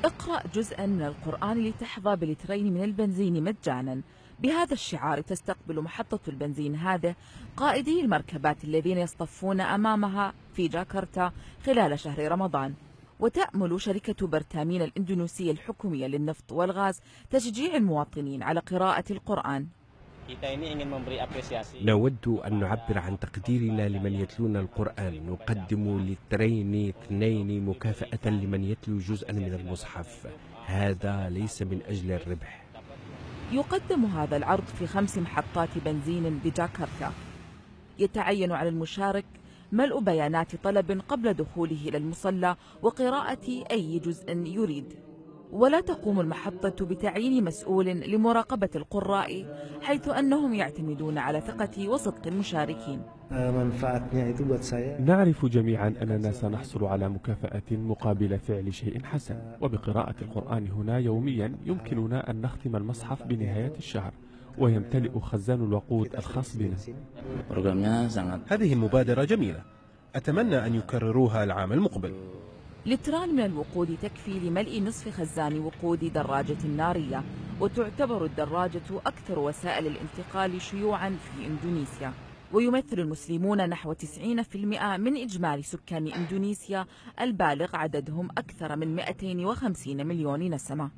اقرأ جزءا من القرآن لتحظى بلترين من البنزين مجانا. بهذا الشعار تستقبل محطة البنزين هذه قائدي المركبات الذين يصطفون أمامها في جاكرتا خلال شهر رمضان. وتأمل شركة برتامين الإندونيسية الحكومية للنفط والغاز تشجيع المواطنين على قراءة القرآن. نود أن نعبر عن تقديرنا لمن يتلون القرآن. نقدم لترين 2 مكافأة لمن يتلو جزءا من المصحف. هذا ليس من أجل الربح. يقدم هذا العرض في 5 محطات بنزين بجاكرتا. يتعين على المشارك ملء بيانات طلب قبل دخوله إلى المصلى وقراءة أي جزء يريد. ولا تقوم المحطة بتعيين مسؤول لمراقبة القراء، حيث أنهم يعتمدون على ثقة وصدق المشاركين. نعرف جميعا أننا سنحصل على مكافأة مقابل فعل شيء حسن، وبقراءة القرآن هنا يوميا يمكننا أن نختم المصحف بنهاية الشهر ويمتلئ خزان الوقود الخاص بنا. هذه المبادرة جميلة، أتمنى أن يكرروها العام المقبل. لتران من الوقود تكفي لملء نصف خزان وقود دراجة نارية، وتعتبر الدراجة أكثر وسائل الانتقال شيوعا في إندونيسيا. ويمثل المسلمون نحو 90% من إجمالي سكان إندونيسيا البالغ عددهم أكثر من 250 مليون نسمة.